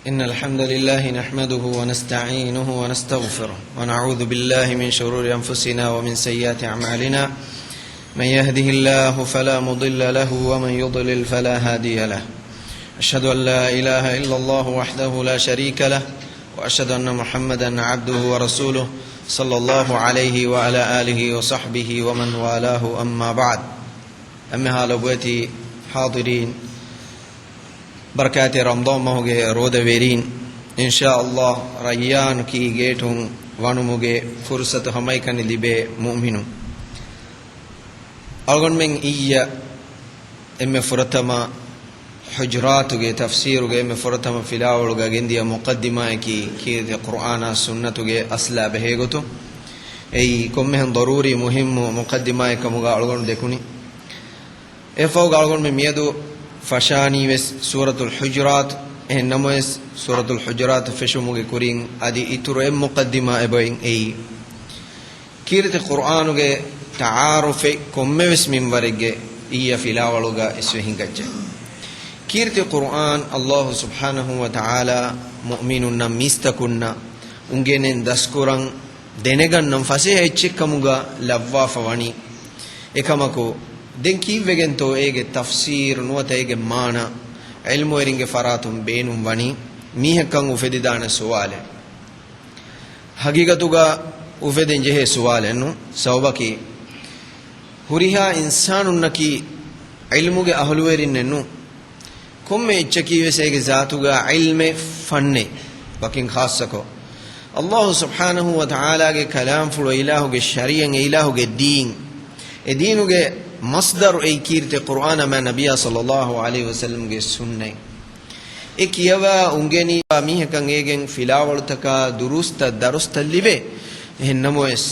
إن الحمد لله نحمده ونستعينه ونستغفره ونعوذ بالله من شرور أنفسنا ومن سيئات أعمالنا. من يهده الله فلا مضل له ومن يضلل فلا هادي له. أشهد أن لا إله إلا الله وحده لا شريك له وأشهد أن محمدا عبده ورسوله صلى الله عليه وعلى آله وصحبه ومن والاه. أما بعد. أمها لبوتي حاضرين بركات رمضان مهوجه رود ويرين إن شاء الله ريان كي جيتهم وانموجه فرصة هماي كان لبه مؤمنون أقول من إياه إم فرتما حجراتوجه تفسيروجه إم فرتما فلاولوجه جنديا مقدمة كي القرآن سنتوجه أصلا بهيجتو أي كمهن ضروري مهم مقدمة كموجا أقول دكوني إفوق أقول من ميادو فشاني وس سورة الحجرات إنما سورة الحجرات فشموجي كورين أدي إترو مقدمة أبوين أي كيرت القرآن وجه تعارف كم وس من ورجة إيا فيلا ولوجا إسوهين كجة كيرت القرآن الله سبحانه وتعالى مؤمنون ميستكونا ونجنن دسكوران دينغان نفسه إتشكموجا لفوا فواني إكماكو den kivegen to ege tafsir nuwata ege mana ilmu eringe faratum beenum wani mihekan ufedidana suwale hagigatuga ufeden jehe suwale nu sawbaki huriha insanun naki ilmuge ahluwerin nu komme ichki wesege zatuga ilme fanne bakin khassako Allah subhanahu wa ta'ala ge kalam fulo ilahuge shari'an ilahuge din e dinuge مصدر أي كيرت القرآن ما نبي صلى الله عليه وسلم کے سننے ایک یوا انگنی میہ کن ایگن فلاول تکا درست لیبے ہنموس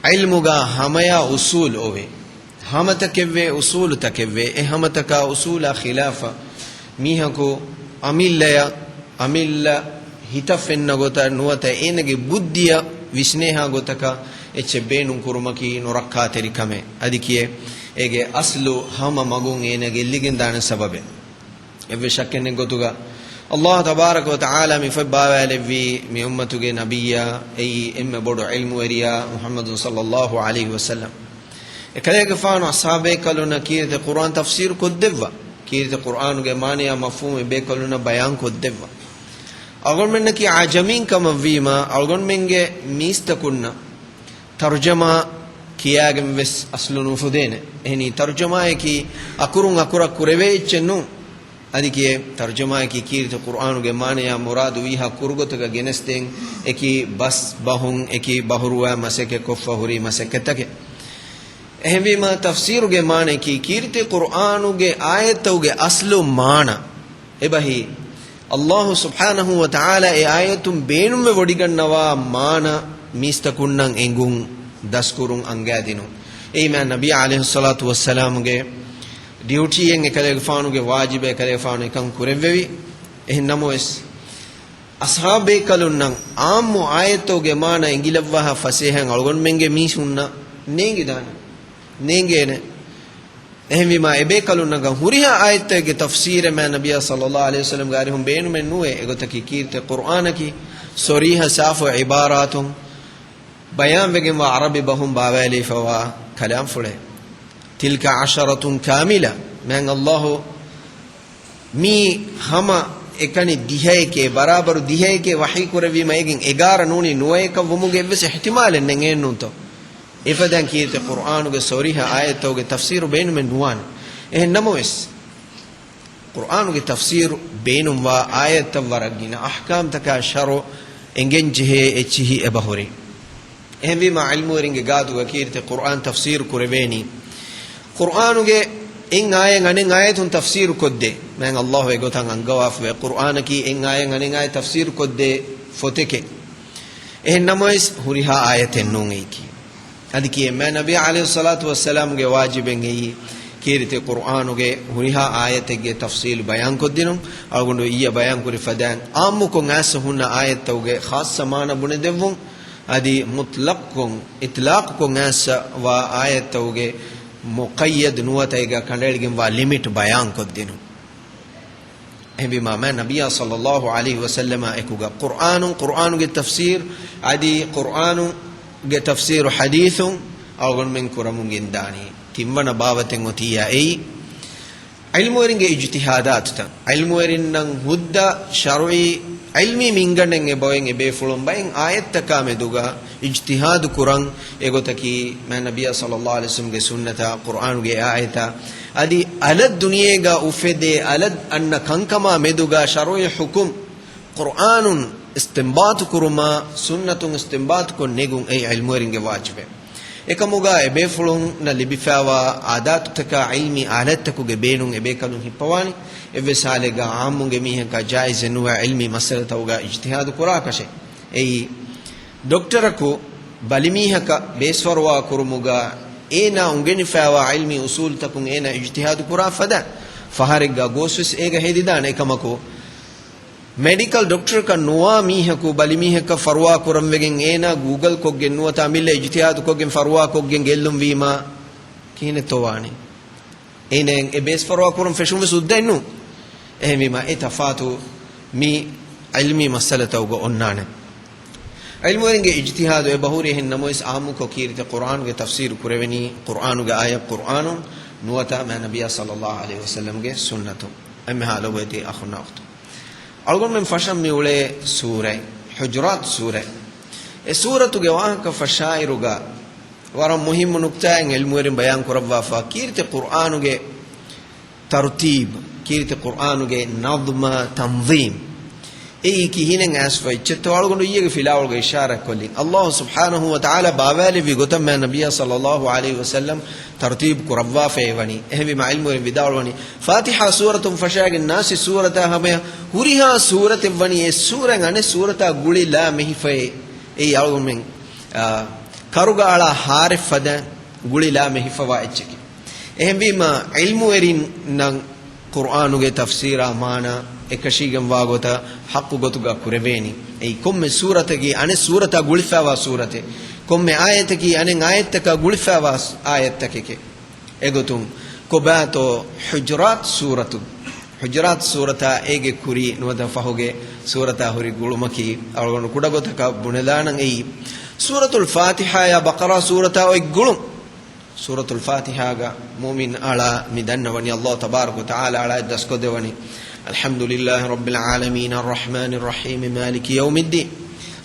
علم گا ہمیا اصول اوے ہم تکوے اصول تکوے ہم تکا اصول خلاف میہ کو امیل ہتفن گوتا نوتا اینگے بدیا وشنیہا گوتکا eche beenun kurumaki norakka terikame adikiye ege aslu hama magun enege ligin dana sababe evve shakkene gotuga Allah tabarak wa taala mi fabawale vi mi ummatuge nabiyya ei emme bodu ilmu eriya Muhammadun sallallahu alaihi wasallam ekadege faanu ashabe kaluna kiyete Quran tafsir koddeva kiyete Quran ge maniya mafhum be kaluna bayan koddeva agon menne ki ajamin kam vima agon menge mistakunna ترجمة كياغم بس أصلنا فدينه هني ترجمة كي أكرا كروي تشنو أدي كي ترجمة كي كيرت القرآن وجمانة يا مراد ويها كرغة كجنستين إكي بس بهون إكي بهروا مسك كفهوري مسك تك أهم ما تفسير وجمانة كي كيرت القرآن وج آية وج أصل مانا إبهي الله سبحانه وتعالى آية بينهم وديعن نوا مانا mistakunnan engun daskurun angadinu eyman nabi alayhi salatu wassalam ge duty en ekale faanu ge wajibe ekale faanu kan kurevvi ehnamos ashabe kalunnan ammu ayato ge mana engilawha fasehan algon menge misunna neengidana neengene ehmi ma ebe kalunna ga huriha ayate ge tafsir ma nabi sallallahu alayhi wasallam garihum beenu men nuwe egotaki kirte qur'ana ki soriha safu ibaratun بيان بجن وعربي بهم باوالي فوا كلام فله تلك عشرة كاملة من الله مي هما إكاني دهيك برابر دهيك وحي كوربي ما يجن إجارة نوني نويك وموجب بس احتمال إنن نونتو إفدان كيت القرآن وجسوريها آية توج تفسير بين من نوان نموس القرآن وجتفسير بينهم وآية تورجينا أحكام تكاشرو إنجن جهة إتشيه أبهوري ehmi ma ilmu ringe gadu ga kirte Quran tafsir kureveni Qur'anu ge in ayen anen ayatun tafsir kodde men Allah e gotan angawaf ve Qur'an ki in ayen anen ay tafsir kodde foteke namois huriha ayaten nun eki adiki men nabi alayhi salatu wassalam ge wajiben ge kirte Qur'anu ge huriha ayate ge tafsil bayan koddinum algondo iya bayan kuri fadan ammu ko ngas hunna ayat tawge khas samana bune devum ادي مطلق اطلاق کو ناس و آیت توگه مقید نوتایگا کنڈلگم و لیمٹ بیان کو دینو بما ما نبي صلى الله عليه وسلم اكوغا قرآن ge tafsir adi قرآن ge tafsir hadith algon men kuramun gendani timmana bawaten otiya ei ilmu weringe ijtihadat ta ilmu werin nan hudda shar'i ilmi minganen e boyen e be fulum bayin ayat taka meduga ijtihad kuran egotaki ma nabiy sallallahu alaihi wasallam ge sunnata qur'an ge ayata adi alad duniyega ufede alad anna kankama meduga shar'i hukum qur'anun istinbat kuruma sunnatun istinbat kon negun ei ilmu weringe wajibe ekamuga ebe fulun na libifawa adat taka ilmi alat takuge benun ebe kalun hippawani ebe salega amunge mihen ka jaiz nuwa ilmi masala tawga ijtihad kura kashe ei doctor ko balimiha ka beswarwa kurumuga ena ungeni fawa ilmi usul takun ena ijtihad kura fada fahariga gosus ega hedidana ekamako medical doctor ka nuwa miha ko balimiha ka farwa kuram wegen ena google ko gennuwa tamille ijtihad ko gen farwa ko gen gellum wima kine towani enen e bes farwa kuram feshum suddennu ehmima etafatu mi ilmi masalata ugo onnane ilmu wenge ijtihad e bahuri hin namois amu ko kirte qur'an ge tafsir kureveni qur'an ge ayat qur'an nuwata ma nabiy sallallahu alaihi wasallam ge sunnatu amma halawati akhuna waqtu algon men fasham mi ule sura hujurat sura e suratu ge wahanka fashairuga wara muhim nukta en ilmu werin bayan kurabwa fa kirte qur'anu ge tartib kirte qur'anu ge nadma tanzim ei ki hinen asfa chetto algon yege filawol ge ishara kolli allah subhanahu wa ta'ala bawali vi gotam ma nabiy sallallahu alaihi wasallam tartib kurabwa fevani ehmi ma ilmu werin vidawani fatiha suratun fashag an-nas surata hame huriha surat evani e suran ane surata gulila mehife ei algon men karuga ala harif fada gulila mehifawa echki ehmi ma ilmu werin nan qur'anu ge tafsira mana ekashigam wagota haqqu gotuga kureveni ei komme surata gi ane surata gulfawa surate komme ayate gi ane ayataka gulfawa ayatake egotum kobato hujurat surata ege kuri nuwada fahoge surata huri gulumaki algon kudagotaka bunedanan ei suratul fatiha ya baqara surata o gulum suratul fatiha ga mu'min ala midannawani allah tabarak wa taala ala dasko dewani alhamdulillahi rabbil alamin arrahmanir rahim maliki yawmiddin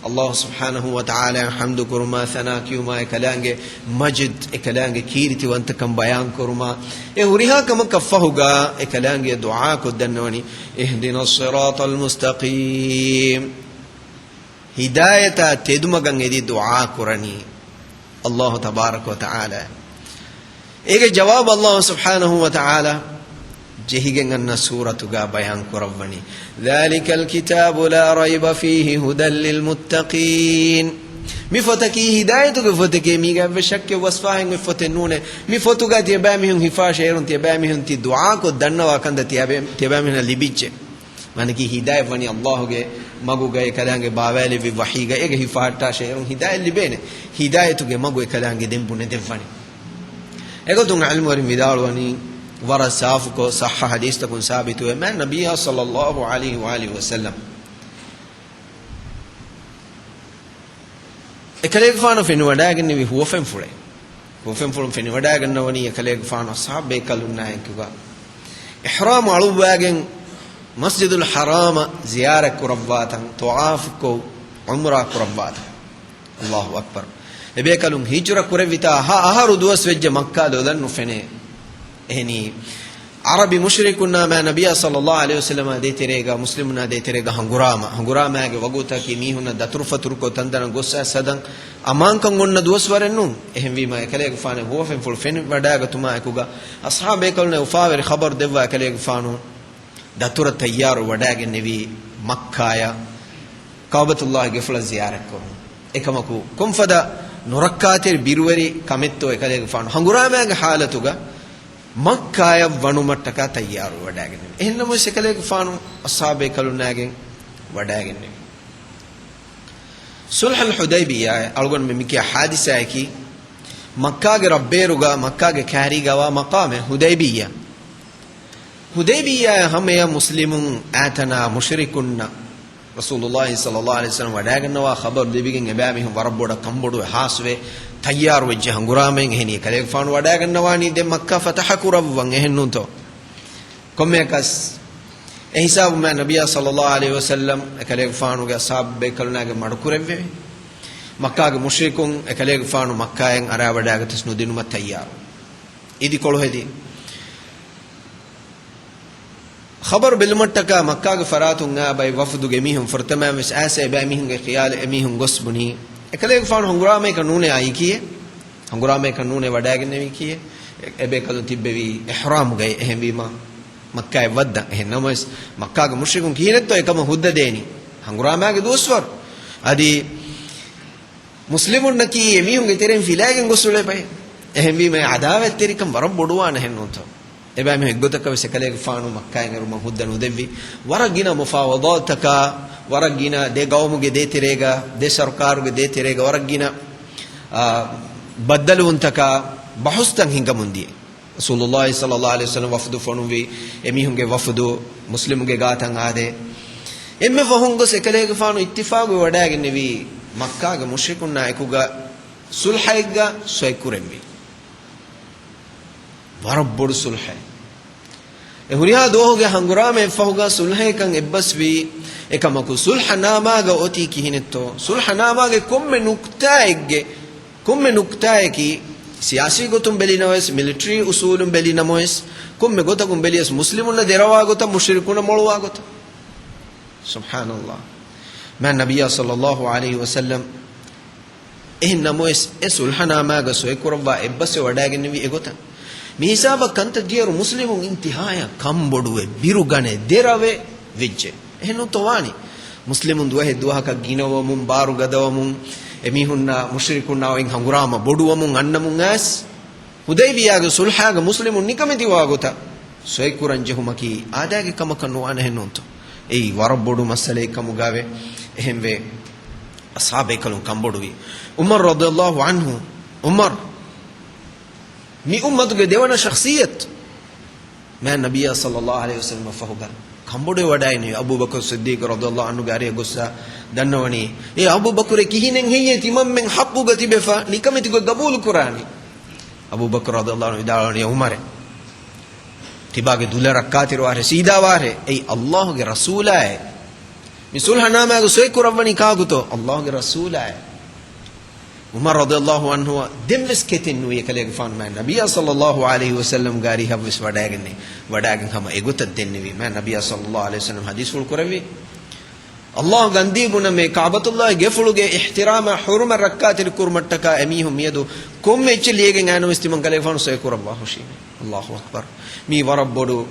allah subhanahu wa ta'ala hamdu kurma thana kiyuma ekalange majid ekalange kirti wanta kam bayan kurma e huriha kam kaffahuga ekalange du'a ko dannawani ihdinas siratal mustaqim hidayata tedumagan edi du'a kurani allah tabarak wa ta'ala ege jawab allah subhanahu wa ta'ala jehigen anna suratu ga bayan kurawani dhalikal kitabu la rayba fihi hudan lil muttaqin mi fotaki hidayatu ge fotake mi ga shakke wasfahen ge fotenune mi fotuga ti ba mi hun hifashe erun ti ba mi hun ti du'a ko dannawa kanda ti ba mi hun libiche manaki hidayah wani allah ge magu ga ekalange bawale vi wahi ga ege hifata sherun hidayah libene hidayatu ge magu ekalange dembune devani egodun ilmu warin vidalwani wara safu ko sahha hadith takun sabitu ma nabiy sallallahu alaihi wa alihi wasallam ekale fano fenu wadagen ni huofen fule fenu wadagen nawani ekale fano sahabbe kalunna enkuga ihram aluwagen masjidul harama ziyara kurabatan tawaf ko umra kurabatan allahu akbar ebe kalun hijra kurevita ha aharu duwas wejje makka dodan nu fene ehni arabi mushrikuna ma nabiy sallallahu alaihi wasallam de terega muslimuna de terega hangurama ge waguta ki mihuna daturfa turko tandana gossa sadan aman kan gonna duwas warennu ehmi ma ekale fane hofen ful fen wadaga tuma ekuga ashabe kalne ufawer khabar devwa ekale fanu datura tayyar wadaga nevi makkaya kaabatullah ge fula ziyarat ko ekamaku kumfada nurakkater birwari kametto ekale fanu hangurama ge halatuga makkaya wanumattaka tayyaru wadagen ehnnam sekale fanu ashabe kalunagen wadagen sulh al hudaybiyah algon me miki hadisa ki makka ge rabberuga makka ge kahriga wa maqam hudaybiyah හුදේබියා හැමය මුස්ලිමුන් ආතනා මුෂරිකුන්න රසූලුල්ලාහි සල්ලල්ලාහු අලයිහි වසල්ලම් වඩාගන්නවා ඛබර් දෙවිගෙන් එබෑමිහුන් වරබ්බොඩ කම්බොඩු හාස්වේ තයාර් වෙච්ච හංගුරාමෙන් එහෙනි කලේ ෆාන් වඩාගන්නවා නී දෙ මක්කා ෆතහ කුරවන් එහෙන්නුන්තෝ කොම්මේකස් එහිසාබ මා නබියා සල්ලල්ලාහු අලයිහි වසල්ලම් කලේ ෆානුගේ සාබ්බේ කලනාගේ මඩ කුරෙව්වේ මක්කාගේ මුෂරිකුන් කලේ ෆානු මක්කායෙන් අරා වඩාගතස් නුදිනුම තයාර් ඉදි කොළොහෙදී خبر بالمتك مكة فراتون باي وفد جميعهم فرتما مش آسى بأميهم خيال أميهم قصبني أكلك فان هنغرامي كنونة أيكيه هنغرامي كنونة وداعن نميكيه أبي كذا تبي إحرام جاي هم بيما مكة ودا هنامس مكة مشركون كينت تو إكما هودا ديني هنغرامي كده دوسفر هذه مسلمون نكى أميهم كتيرين فيلاقين قصولة باي هم بيما عداوة تريكم ورم بدوان هنونتو එබැයි මේ ගොතක වෙසකලේ ෆානු මක්කායෙන් රුම හුද්දනු දෙවි වරගින මුෆාවදාතක වරගින දෙ ගෞමුගේ දෙ තිරේග දෙ සර්කාරුගේ දෙ තිරේග වරගින බද්දලුන්තක බහුස්තන් හිඟමුන්දී රසූලුල්ලාහි සල්ලල්ලාහු අලයිහි වසල්ලම් වෆදු ෆනුවි එමිහුන්ගේ වෆදු මුස්ලිමුගේ ගාතන් ආදේ එම්මෙ වහුන්ගොස් එකලේ ෆානු ඉත්තිෆාගු වඩාගෙන නෙවි මක්කාගේ මුෂ්රිකුන්නා එකුගා සුල්හයිග සොයිකුරෙම්වි වරබ්බොඩු සුල්හයි ehuriha dohoge hangurame fahuga sulhe kan ebbaswi ekamaku sulhanamaga oti kihinetto sulhanamage komme nukta eki siyasi gotum belinawes military usulum belinamoes komme gotakum belias muslimunna derawa gota mushrikuna molwa gota subhanallah ma nabiyya sallallahu alayhi wasallam ehnamoes sulhanamaga so ekurwa ebbase wadagenni egota මිහිසාබ කන්ත දියරු මුස්ලිමුන් ඉන්තිහාය කම්බොඩුවේ බිරුගනේ දෙරවේ වෙච්චේ එහෙනු තෝවානි මුස්ලිමුන් දුවහෙ දුවහක ගිනවමුන් බාරු ගදවමුන් එමිහුන්නා මුෂ්රිකුන්නා වයින් හංගුරාම බොඩුවමුන් අන්නමුන් ඇස් හුදයිබියාගේ සුල්හාගේ මුස්ලිමුන් නිකමෙති වාගොත සොයිකුරන් ජහුමකි ආදාගේ කමක නොවන එහෙනුන්ත ඒ වර බොඩු මසලේ කමුගාවේ එහෙම් වේ අසහාබේ කලුන් කම්බොඩුවි උමර් රදියල්ලාහු අන්හු Umar mi ummatuge devana shakhsiyat ma nabiyya sallallahu alayhi wasallam fahuga kambode wadaini Abu Bakr Siddiq radhiyallahu anhu gariya gossa dannawani e Abu Bakr kihinen heye timammen haqquga tibefa nikameti go qabul qurani Abu Bakr radhiyallahu anhu idalani Umar tibage dula rakkatir ware sida ware ei Allah ge rasulay mi sulhanama go soy kurawani kaguto Allah ge rasulay Umar radhiyallahu anhu demles ketin nu yekalege fan man nabiyya sallallahu alayhi wasallam gari habis wadaagenne wadaagin kama egotat dennevi man nabiyya sallallahu alayhi wasallam hadisul kuravi Allah gandi guna me Kaabatullah gefuluge ihtirama hurma rakkatil kurmattaka amihum yadu komme cheliegen anu istiman kalege fan soy kurabba hushi Allahu akbar mi warabbodu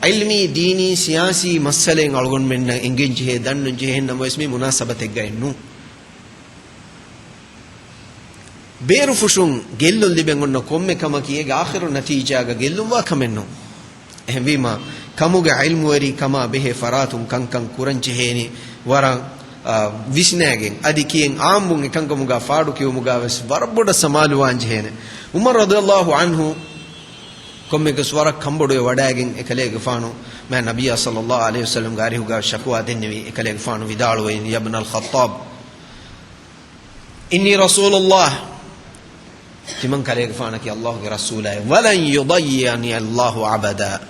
ilmi dini siyasi masalen algon menna engage he dannu je henna moismi munasabat eggainnu ಬೇರು ಫುಶುಂ ಗೆಲ್ಲುಲ್ ದಿಬೆಂಗೊನ್ನ ಕೊಮ್ಮೆ ಕಮಕಿಯಗೆ ಆಖಿರು ನತೀಜಾಗ ಗೆಲ್ಲುವಾ ಕಮೆನ್ನು ಎಹವೀಮ ಕಮುಗೆ ಇಲ್ಮು ವರಿ ಕಮ ಬೆಹೆ ಫರಾತುಂ ಕಂಕಂ ಕುರಂಚೆ ಹೇನಿ ವರ ವಿಸ್ನಾಗೆ ಅದಿಕಿಯಂ ಆಂಬುಂ ಕಂಕಮುಗ ಫಾಡು ಕಿಯುಮುಗ ವಸ್ ವರಬೊಡ ಸಮಾಲುವಾಂಜೆ ಹೇನೆ ಉಮರ್ ರದಿಯಲ್ಲಾಹು ಅನ್ಹು ಕೊಮ್ಮೆಗೆ ಸ್ವರ ಕಂಬೊಡು ವಡಾಗಿಂ ಎಕಲೆಗೆ ಫಾನು ಮಾ ನಬಿಯ ಸಲ್ಲಲ್ಲಾಹು ಅಲೈಹಿ ವಸಲ್ಲಂ ಗಾರಿಹುಗ ಶಕ್ವಾ ದೆನ್ನೆವಿ ಎಕಲೆಗೆ ಫಾನು ವಿದಾಳುವೆ ಇಬ್ನ್ ಅಲ್ Khattab inni rasulullah timan kalege faanaki Allah ge rasulay walan yudayyani Allah abada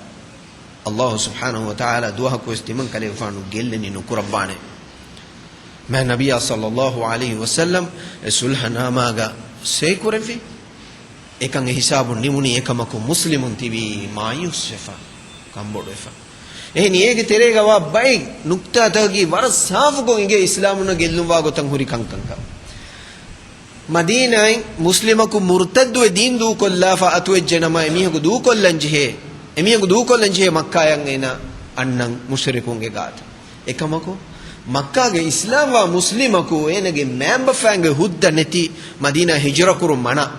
Allah subhanahu wa ta'ala duha ko timan kalege faanu gelleni no qur'ane ma nabiyya sallallahu alayhi wasallam sulhana maga se kurefi ekan hisabun nimuni ekamaku muslimun tibi mayusefa kambodefa ehni ege terega wa bai nukta tagi war safu ko inge islamuna gellumwa gotan huri kankanka Madinai muslimaku murtaddu din du kolla fa atwe janama emihu du kollanjhe Makkah yang ena annang mushrikun ge gat ekamaku Makkah ge islam wa muslimaku enage member fang hudda neti Madina hijra kurum mana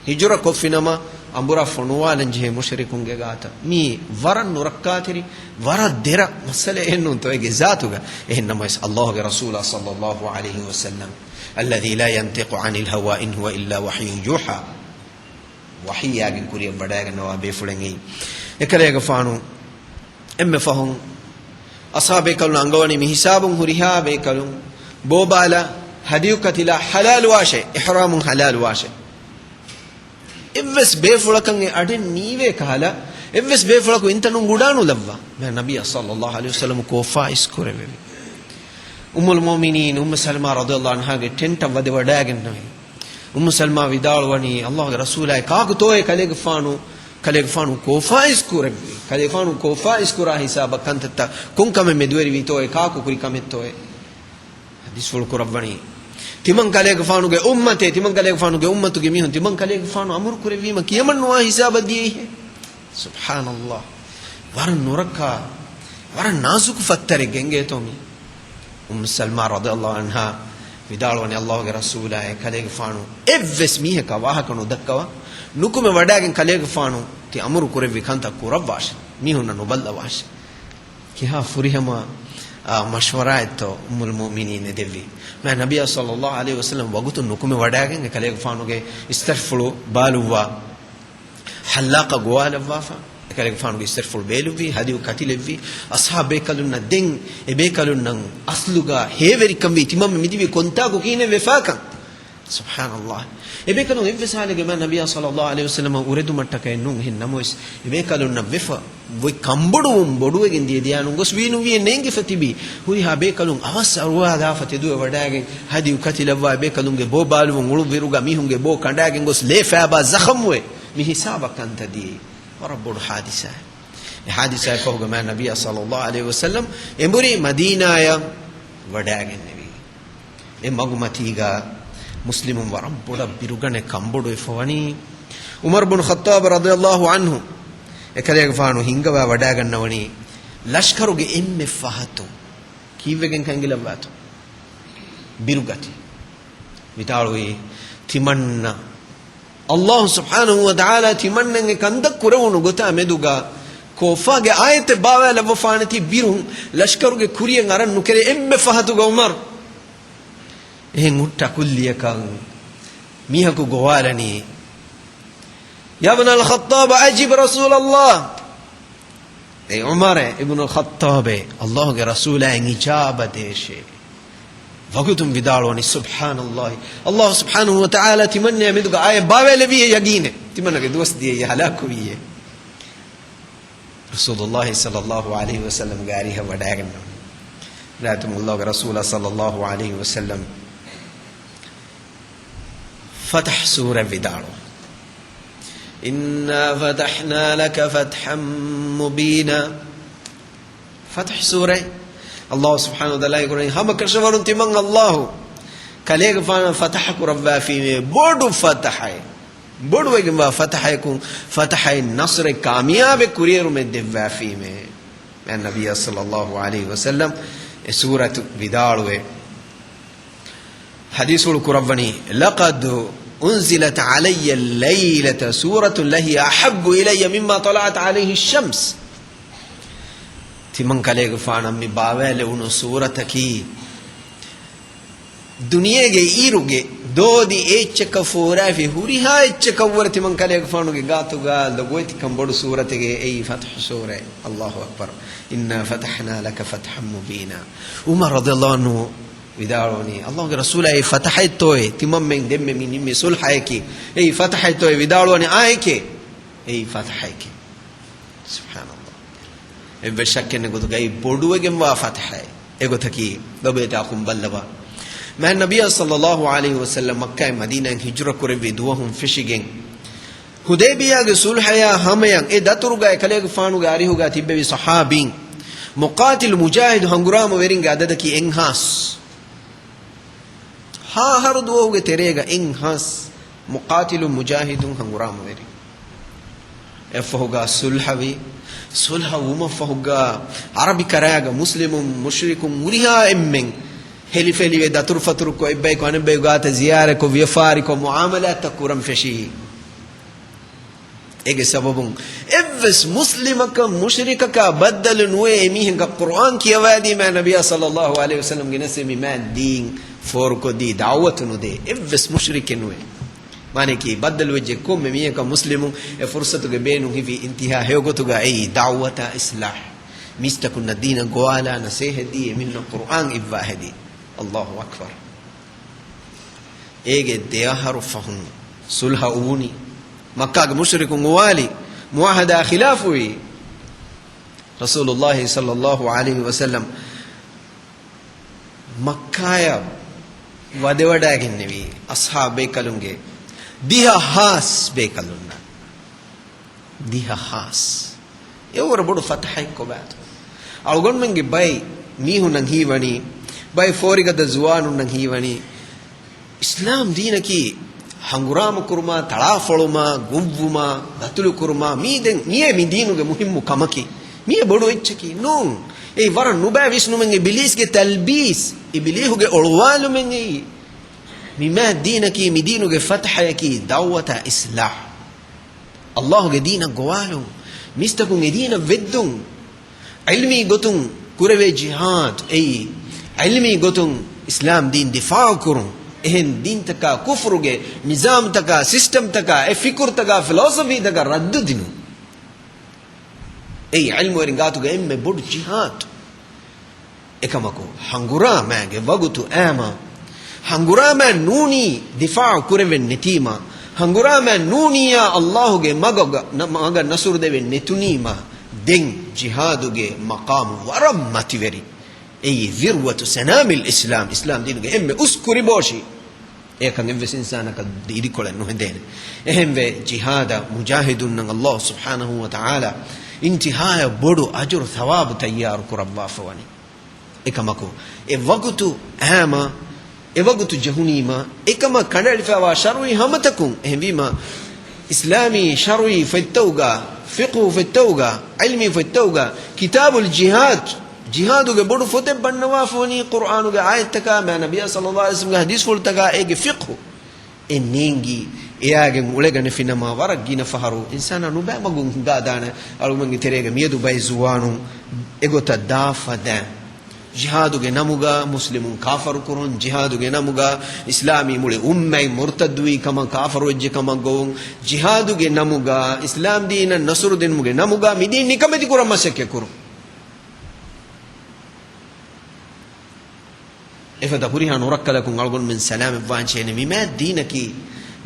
hijra kofinama ambura fonuwa lanjhe mushrikun ge gat mi waran nurakkathiri wara dera masale ennun to ege zatuga ehennama is Allah ge rasul sallallahu alaihi wasallam الذي لا ينطق عن الهوى إن هو إلا وحي يوحى වහියාගෙන් කුරිය වඩාගෙනවා බේෆුලෙන් එකලේක ෆානු එම්මෙ ෆහුන් අසාබේ කලුන් අංගවනි මි හිසාබුන් හුරිහා බේ කලුන් බෝබාලා හදියු කතිලා හලාල් වාෂේ ඉහ්රාමුන් හලාල් වාෂේ එවස් බේෆුලකන් අඩෙන් නීවේ කහලා එවස් බේෆුලකු ඉන්තනුන් ගුඩානු ලබ්වා මෑ නබිය සල්ලල්ලාහු අලයිහි වසල්ලම කෝෆා ඉස්කුරෙවෙ උම්මුල් මුමිනීන් උම්මු සල්මා රදියල්ලාහු අන්හාගේ ටෙන්ට වද වඩාගෙන නයි උම්මු සල්මා විදාල්වනි අල්ලාහ්ගේ රසූලයි කාකු තෝයේ කලේග ෆානු කෝෆා ඉස්කුරෙවෙ කලේ ෆානු කෝෆා ඉස්කුරා හිසාබ කන්තත කුන්කම මෙදුවරි විතෝයේ කාකු කුරි කමෙත්තෝයේ හදිස් වල කුරබ්බනි තිමන් කලේග ෆානුගේ උම්මතේ තිමන් කලේග ෆානුගේ උම්මතුගේ මිහුන් තිමන් කලේග ෆානු අමුරු කුරෙවීම කියමන් නවා හිසාබ දීයේ සුබ්හානල්ලාහ් වර නුරකා වර නාසුකු ෆත්තර ගෙන්ගේ තෝමි සල්මා රදියල්ලාහු අන්හා විදාලවනි අල්ලාහ්ගේ රසූලයි කලේග ෆානු එවස් මීහක වාහකනු දක්කවා නුකුම වඩාගෙන් කලේග ෆානු ති අමුරු කුරෙවි කන්ත කුරබ්වාෂ මිහුන්න නොබල්ලවාෂ කිහා ෆුරිහම මෂවරා එතෝ උම්මුල් මුමිනීන් දෙවි මා නබිය සල්ලල්ලාහු අලයිහි වසල්ලම් වගුතු නුකුම වඩාගෙන් කලේග ෆානුගේ ඉස්තර්ෆුලු බාලුවා හල්ලාක ගෝවාලවාෆා කලේග ෆානුගේ ඉස්තර්ෆුල් බේලුවි හදියු කතිලෙවි අස්හාබේ කලුන්න දෙන් එබේ කලුන්නන් අස්ලුගා හේවරිකම් වි තිමම් මිදිවි කොන්තාකු කීනේ වෙෆාකන් සුබ්හානල්ලාහ් එබේ කලුන් එව්වසාලගේ මා නබිය සල්ලල්ලාහු අලයිහි වසල්ලම උරෙදු මට්ටකේ නුන් හින්නමොස් එබේ කලුන්න වෙෆා වොයි කම්බඩුම් බොඩුවගෙන් දියානුන් ගොස් වීනු වියේ නෙන්ගේ ෆතිබි හුයි හබේ කලුන් අවස් අරුවා දාෆත දුව වඩාගෙන් හදියු කතිලවා එබේ කලුන්ගේ බෝ බාලුන් උළු විරුගා මිහුන්ගේ බෝ කණ්ඩාගෙන් ගොස් ලේෆාබා ਜ਼ඛම් වේ මි හිසාබක් අන්තදී වරබොඩු හාදිසා ඒ හාදිසා කෝග මා නබිය සල්ලල්ලාහු අලයිහි වසල්ලම් එඹුරි මදීනාය වඩාගෙන් නෙවි ඒ මගුමතිගා මුස්ලිමුන් වරම් බොඩ බිරුගනේ කම්බඩු එෆවනි උමර් ඉබ්නු ඛත්තාබ් රදියල්ලාහු අන්හු එකලේග ෆානු හිංගවා වඩා ගන්නවනි ලෂ්කරුගේ එම්මෙ ෆහතු කීවෙගෙන් කංගිලවාතු බිරුගති විතාලුයි තිමන්න අල්ලාහ් සුබ්හානහු වතාලා තිමන්නගේ කන්ද කුරවුණු ගොත මෙදුගා කෝෆාගේ ආයත බාවල වෆානති බිරුන් ලෂ්කරුගේ කුරියෙන් අරන් නුකරේ එම්මෙ ෆහතුගා උමර් එහෙන් උට්ට කුල්ලියකන් මිහකු ගෝවාලනි يا ابن الخطاب أجب رسول الله أي عمر ابن الخطاب الله رسول إجابة ديشي وقتم بداروني سبحان الله الله سبحانه وتعالى تمنى مدق آية بابا لبيه يقينه تمنى دوست دي يهلاكو بيه رسول الله صلى الله عليه وسلم قاريها وداغنا راتم الله رسول صلى الله عليه وسلم فتح سورة بدارو إنا فتحنا لك فتحا مبينا فتح سورة الله سبحانه وتعالى يقول هم كشفر تمن الله كليك فانا فتحك ربا في بودو فتحي بودو يجمع فتحيكم فتحي النصر كامياب كورير من دفع في النبي صلى الله عليه وسلم سورة بداروه حديث القرآني لقد أنزلت علي الليلة سورة لهي أحب إلي مما طلعت عليه الشمس تمن كليك فانا مي باويل ونو سورة كي دنيا کے ایرو کے دو دی ایچ کفورا فی ہوریا ایچ کور تمن کليك فانو کے گاتو گا لگويت کم بڑو سورة کے ای فتح سورة الله أكبر إنا فتحنا لك فتحا مبينا عمر رضي الله عنه විදාරෝනි අල්ලාහ්ගේ රසූලයි ෆතහයි තෝයි තිමම් මෙන් දෙම්මෙ මිනිමි සුල්හයකි ඒ ෆතහයි තෝයි විදාරෝනි ආයකේ ඒ ෆතහයිකි සුබ්හානල්ලාහ් ඒ බෂක්කෙන ගොත ගයි බොඩුවගෙන් වා ෆතහයි එගොතකි දබේත අකුම් බල්ලවා මහන් නබිය සල්ලල්ලාහු අලයිහි වසල්ලම් මක්කයි මදීනෙන් හිජ්ර කරවි දුවහුම් ෆිෂිගෙන් හුදේබියාගේ සුල්හයා හමයන් ඒ දතුරුගා කලේග ෆානුගේ අරිහුගා තිබ්බෙවි සහාබින් මුකාතිල් මුජාහිද් හංගුරාම වෙරින්ගේ අදදකි එන්හාස් ها هردو هو تريغا انهاس مقاتل مجاهد هنغرام ويري افهوغا سلحوي سلح وما فهوغا عربي كراغا مسلم مشرك مريها امن هلي فلي دتر فتر كو ابي كو انبي غات زياره كو وفاري كو معاملات كورم فشي ايغ سببون افس مسلمك مشركك بدل نوي ميهن قران كي وادي ما نبي صلى الله عليه وسلم جنسمي ما دين فور کو دی دعوت نو دے افس مشرک نو maneki baddal wejje komme miyeka muslimun e fursatuge beenu hivi intiha heogotuga ei da'wata islah mistakunna dina goala na sehedi minna qur'an ibwahedi Allahu akbar ege deyaharu fahun sulha uni makkah ge mushrikun wali muahada khilafuwi rasulullah sallallahu alaihi wasallam makkaya wadewadagen nevi ashabe kalunge diha has be kalunna diha has evora bodu fathay ko baat algon menge bay mihun nang hiwani bay forigada zuwanu nang hiwani islam deenaki hangurama kurma talafoluma gumvuma datulu kurma mi den miye mi deenuge muhimmu kamaki miye bodu echki non ei war nuba visnu men iblis ge talbis iblihuge olwalu men ei mima deenaki mi deenuge fathayaki dawata islah allah ge deena gowalu mistakun ge deena veddun ilmi gotun kurave jihad ei ilmi gotun islam deen difa kurun ehen din taka kufruge nizam taka system taka e fikur taka philosophy taka raddu dinu ei ilmu ringatu ge emme bodu jihad ekamako hangura mage wagutu ama hangura ma nuni difa kureven netima hangura ma nuniya allah ge maga nasur deve netunima den jihaduge maqam waram mativeri ei zirwatu sanamil islam islam dinuge emme uskuri boshi ekan evves insana ka didi kolen no hendene ehemve jihada mujahidun nan allah subhanahu wa ta'ala intihaya bodu ajur thawab tayyar kurabba fawani ekamako e wagutu ama e wagutu jahunima ekama kanali fawa sharwi hamatakum ehvima islami sharwi fattauga fiqhu fattauga ilmi fattauga kitabul jihad jihadu ge bodu fote bannawa foni qur'anu ge ayat taka ma nabiy sallallahu alaihi wasallam hadis fol taka ege fiqhu eningi eage ulega ne finama warak gina faharu insana no ba magun ga dana alumangi terega miedu bay zuwanu egota dafada jihadu ge namuga muslimun kafaru kurun jihadu ge namuga islami mule ummay murtadwi kama kafaru je kama gon jihadu ge namuga islam dina nasruddin muge namuga midin nikameti kuram masekke kurun ifada huriha nurakkalakum algon min salam vanchene mima dinaki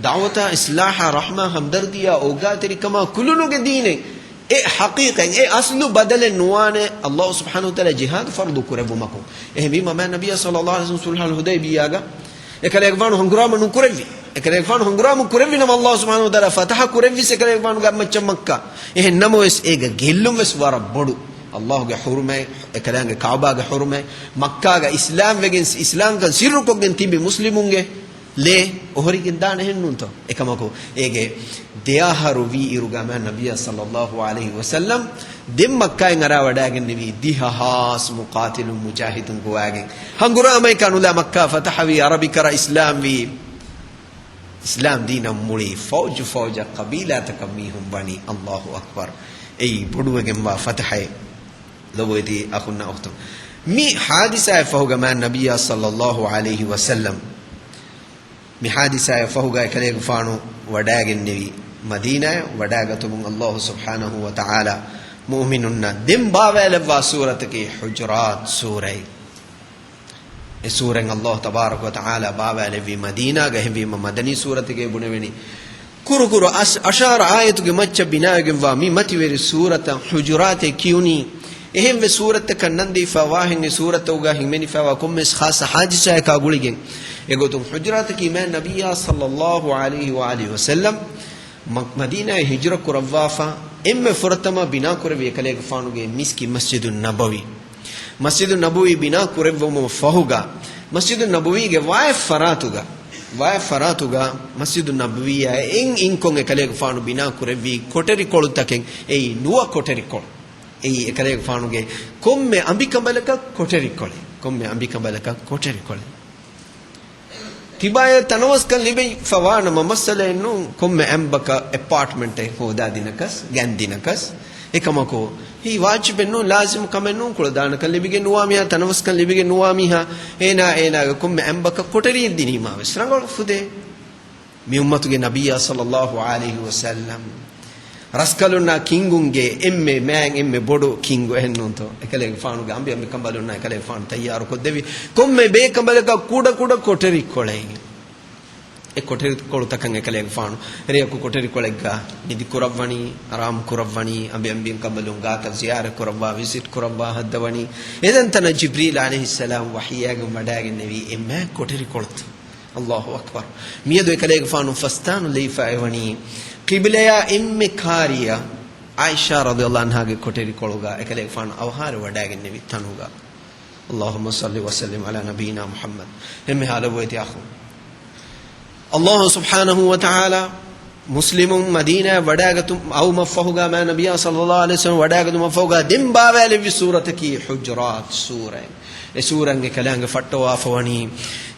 da'wata islaha rahma hamdardiya ogateri kama kulunu ge dine e haqiqan e aslu badal nuwane allah subhanahu wa ta'ala jihad fardu kurebu mako e mima ma nabiy sallallahu alaihi wasallam sulhul hudaybiyah ga e kale gvanu hangurama nu kurevi e kale gvanu hangurama kurevi nam allah subhanahu wa ta'ala fataha kurevi se kale gvanu ga macca makka e namo es e ga gellum es wara bodu allah ge hurme e kalange kaaba ge hurme makka ga islam wegen islam kan sirru ko gen tibi muslimunge le ohori gen dane hennunto ekamako ege deyaharu vi iruga man nabiy sallallahu alaihi wasallam dem makka ngara wadagen ni diha has muqatilun mujahidun goagen hangura mai kanula makka fatahawi arabika islam vi islam dina muli fauja qabila takamihum bani allahu akbar ei boduwegen wa fatahay لويدي أخونا أختم مي حادثة فهو ما النبي صلى الله عليه وسلم مي حادثة فهو كليك فانو وداع النبي مدينة وداعتهم الله سبحانه وتعالى مؤمنون دم باويل وسورتك حجرات سورة سورة الله تبارك وتعالى باويل في مدينة جه في مدني سورتك بنويني كورو كورو أشار آياتك متش بناء ومي متى سورة حجرات كيوني ehem ve surat ka nandi fawahin surat uga himeni fawa kum mes khas hadisa ka guligen egotum hujurat ki man nabiyya sallallahu alaihi wa alihi wasallam madina hijra kurawafa emme furatama bina kurve kale fanuge miski masjidun nabawi bina kurevmo fahuga masjidun nabawi ge wa faratuga masjidun nabawi in konge kale fanu bina kurevi koteri kolutaken ei nuwa koteri kol ei ekale fanuge komme ambikambalaka koteri kole tibaya tanawaskan libe fawana mamasale no komme ambaka apartment e hoda dinakas gandinakas ekamako hi wajibe no lazim kamenu kula dana kan libige nuwamiya tanawaskan libige nuwamiha ena komme ambaka koteri dinima srangol fude mi ummatuge nabiyya sallallahu alaihi wasallam raskalunna kingunge emme man emme bodo kingo hennunto ekale faanu gambi ambe kambalunna ekale faanu tayyaru koddevi komme be kambalaka kuda kuda koteri kolei e koteri kolutakan ekale faanu reyaku koteri kolegga nidi kuravani aram kuravani ambe ambe kambalunga ka ziyara kuravwa visit kuravwa haddawani edantana jibril alayhi salam wahiyaga madage nevi emme koteri kolut Allahu akbar miyadu ekale faanu fastanu leifa evani qiblaya imme kariya Aisha radhiyallahu anha ge koteri koluga ekale fan awhar wadagen nevi tanuga Allahumma salli wa sallim ala nabiyyina Muhammad emme halawati akhu Allah subhanahu wa ta'ala muslimun madina wadagatum aw mafahuga ma nabiyya sallallahu alaihi wasallam wadagatum mafahuga dimbawale vi surataki hujurat surah سورة كلام فتوى فواني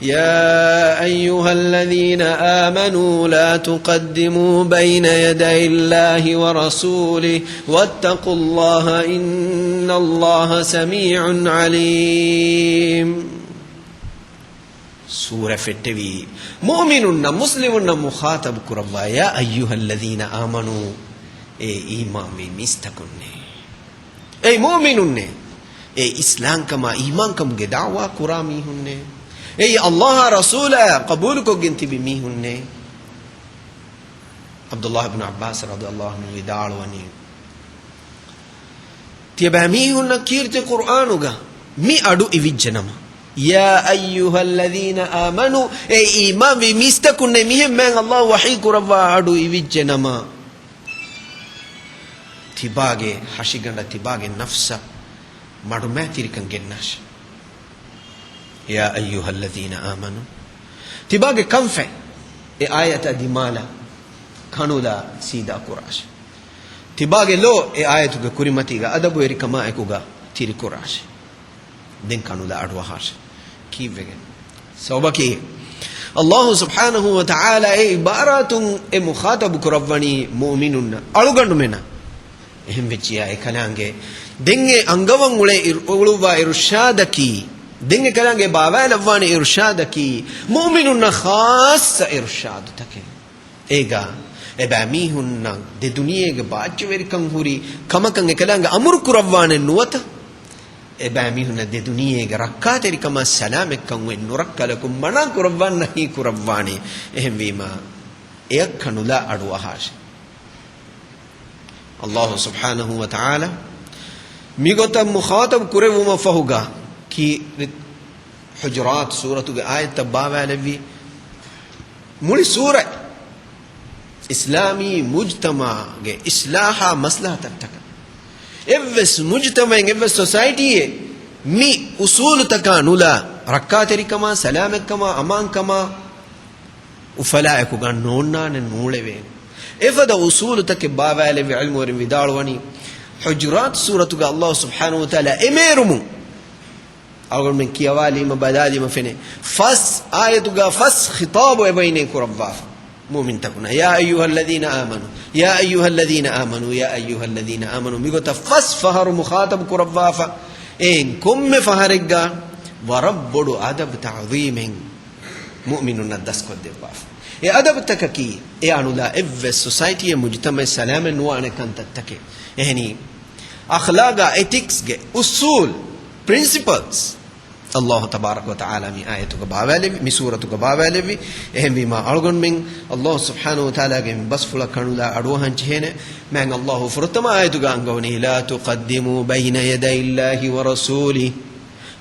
يا أيها الذين آمنوا لا تقدموا بين يدي الله ورسوله واتقوا الله إن الله سميع عليم سورة فتوي مؤمنون مسلمون مخاطب كروا يا أيها الذين آمنوا إيمان مستكن أي مؤمنون اسلام کما ایمان کم کے دعوی قرامی ہننے اے اللہ رسول قبول کو گنتی بھی می ہننے عبداللہ بن عباس رضی اللہ عنہ وداع ونی تیبہ می ہن کیرت قرآن ہوگا می اڈو ایوجنم یا ایوہ الذین آمنوا اے ایمان بھی میستکنے میہم میں اللہ وحی قربا اڈو ایوجنم تیباگے حشی گنڈا تیباگے نفسا مارو میں تیری کنگناش یا ایوہ الذین آمنوا تباگ کنفے اے آیت دیمالا کھنولا سیدھا قراش تباگ لو اے آیت گا کریمتی گا ادبو ایری کما ایکو گا تیری قراش دن کھنولا اڑوہاش کی وگن صوبہ کی اللہ سبحانہ وتعالی اے عباراتن اے مخاطب کربونی مومنون اڑگنڈ میں نا اہم وچیا اے کھلانگے دنگے انگوان اڑوا ارشادکی دنگے کلانگے باوائل افوانی ارشادکی مومنون خاص ارشاد تکے ایگا اے بامیہن دے دنیا کے باچو ویری کنگوری کمکنگے کلانگے امر کروانے نوتا اے بامیہن دے دنیا کے رکھا تیری کما سلامک کنگوے نرکا لکم منا کروان نہیں کروانے اہم ویما ایک کھنولا اڑوہاش اللہ سبحانہ وتعالی میگوتا مخاطب کرے وہ مفہوگا کہ حجرات سورة کے آیت تباوہ لوی مولی سورہ اسلامی مجتمع کے اصلاحہ مسئلہ تک تک ایوس مجتمع ایوس سوسائٹی ہے می اصول تکا نولا رکا تیری کما سلام کما امان کما افلا اکو گا نونا نولے وے ایفا دا اصول تک باوہ لوی علم ورم وداروانی حجرات سورة کا اللہ سبحانہ وتعالی امیرمو اگر من کیوالی مبادالی مفنے فس آیتو کا فس خطاب بینی کو رباف مومن تکنا یا ایوہ الذین آمنوا یا ایوہ الذین آمنوا یا ایوہ الذین آمنوا میگو تا فس فہر مخاطب کو رباف این کم فہرگا وربڑو ادب تعظیم مؤمنون دس کو دباف اے ادب تککی اے انولا ایوہ سوسائٹی مجتمع سلام نوانے کانتا تکے یعنی اخلاقا ایتکس کے اصول پرنسپلز اللہ تبارک و تعالی می آیتو کا باویلے می سورتو کا باویلے بھی اہم بھی ما ارگن من اللہ سبحانہ و تعالی کے بس فلا کنولا اڑوہن چہنے میں اللہ فرتما آیتو کا انگونی لا تقدموا بین یدی اللہ ورسولی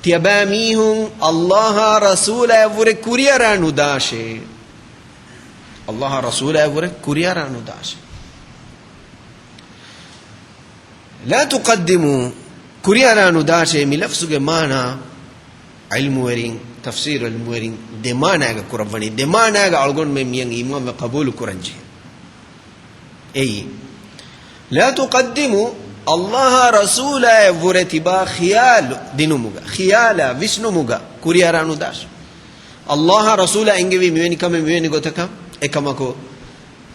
تیبامیہم اللہ رسول ایور کوریارانو داشے اللہ رسول ایور کوریارانو داشے لا تقدموا كريارانو داشي من لفظ معنى علم ورين تفسير علم ورين دمانا كرباني دمانا علقون من إمام قبول كرنجي أي لا تقدموا الله رسول ورتبا خيال دينومغا خيالا وشنومغا كريارانو داش الله رسول انجبي ميوني كم ميوني غوتكا اكماكو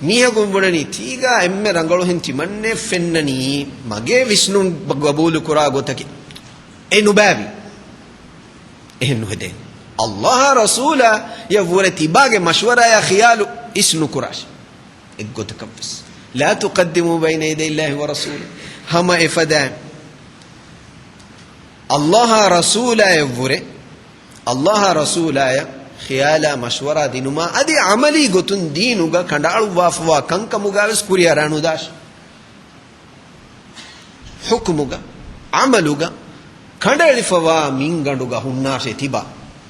ميهگون بڑنی تیگا امی رنگلو ہنتی مننے فننی مگے وشنون قبول کرا گوتکی اینو بابی اینو ہدین اللہ رسول یا ورتی باگ مشورہ یا خیالو اسنو كراش اقوت كفس لا تقدموا بين يدي الله ورسوله هم افدان الله رسول يفره الله رسول خيالا مشورة دينما ادي عملي قطن دينوغا كندالو وافوا كنكموغا وسكوريا رانو داش حكموغا عملوغا كندالي فوا مينغندوغا هناشي تيبا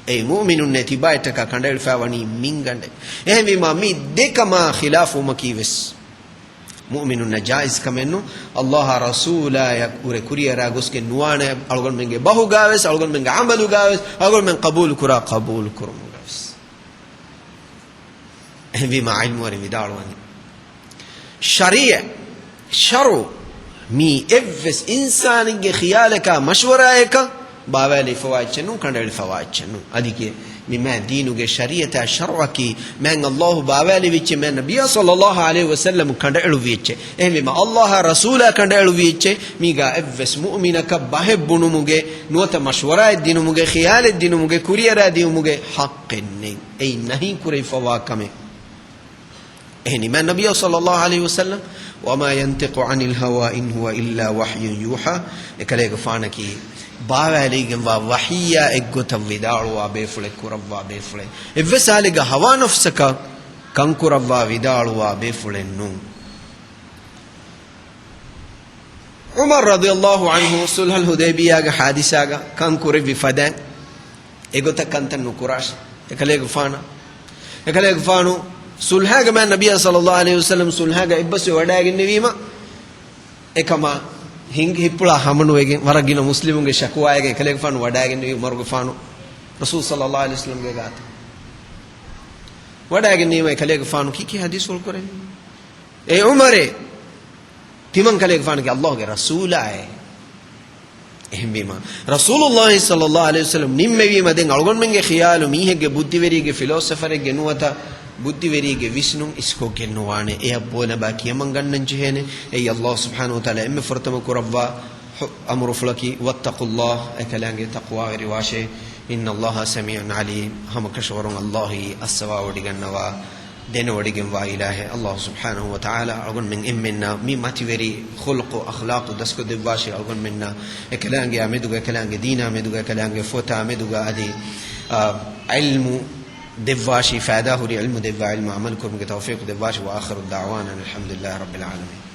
اي مؤمنون تيبا اتكا كندالي فاوني مينغند اهمي ما مي ديكما خلاف مكيوس مؤمنون جائز كمنو الله رسولا يكوري كوريا راغوس كي نوانا الغون منگه بهو غاوس الغون منگه عملو غاوس الغون من قبول كرا قبول كرم غاوس اهمي ما علم وري ميدالواني شريع شرو مي افس انسان خيالك مشورائك باوالي فواid چنو كندل فواid چنو اديكي مما دينوگه شريعت شرعك من الله باوالي وچ من نبي صلى الله عليه وسلم كندل وچ اهمي الله رسول كندل وچ ميغا افس مؤمنك بحبنمگه نوت مشورائ دينمگه خيال دينمگه كوريرا دينمگه حق ني اي نہیں كوري فواكم اهني من نبي صلى الله عليه وسلم وما ينطق عن الهوى إن هو إلا وحي يوحى إكليك فانكي باواليغن وحيا إغوتا وداروا بيفلك كروا بيفلك إفساليغ هوا نفسك كان كروا وداروا بيفلك نو عمر رضي الله عنه صلح الحديبية حادثة كان كروا فدان إغوتا كانتن نكراش إكليك فانو سلحاga man nabiya sallallahu alaihi wasallam sulhaga ibbase wadagen nevima ekama hippula hamanuwege waragina muslimunge shakwaage kalege fanu wadagen nevi maruge fanu rasul sallallahu alaihi wasallam ge gata wadagen nevi kalege fanu kiki hadis wol kore e umare timan kalege fanu ge allah ge rasula ay ehmbima rasulullah sallallahu alaihi wasallam nimmevi maden algon menge khiyalu mihege buddhiverige philosopher ge nuwata බුද්ධිවරීගේ විෂ්ණු ඉස්කෝ ගෙන්නවානේ එය බෝන බාකිය මංගන්නන් ජෙහෙනේ ඒ අල්ලාහ් සුබ්හානහු වතාලා එම්මෙ ෆර්තම කුරබ්වා අම්රු ෆලකි වත්තකුල්ලාහ් එකලංගේ තක්වා රිවාෂේ ඉන්න අල්ලාහ් සමීඋන් අලීම් හම කෂවරුන් අල්ලාහි අස්සවා වඩිගන්නවා දෙන වඩිගෙන් වා ඉලාහේ අල්ලාහ් සුබ්හානහු වතාලා අගොන් මෙන් එම්මෙන්නා මි මතිවරි ඛුල්ඛ අඛලාق දස්කෝ දෙවාෂේ අගොන් මෙන්නා එකලංගේ අමෙදුග එකලංගේ දීනා මෙදුග එකලංගේ ෆොතා මෙදුග අදී ඉල්මු دفاشي فاداه علم دفاع علم عملكم بتوفيق دفاشي وآخر الدعوانا الحمد لله رب العالمين.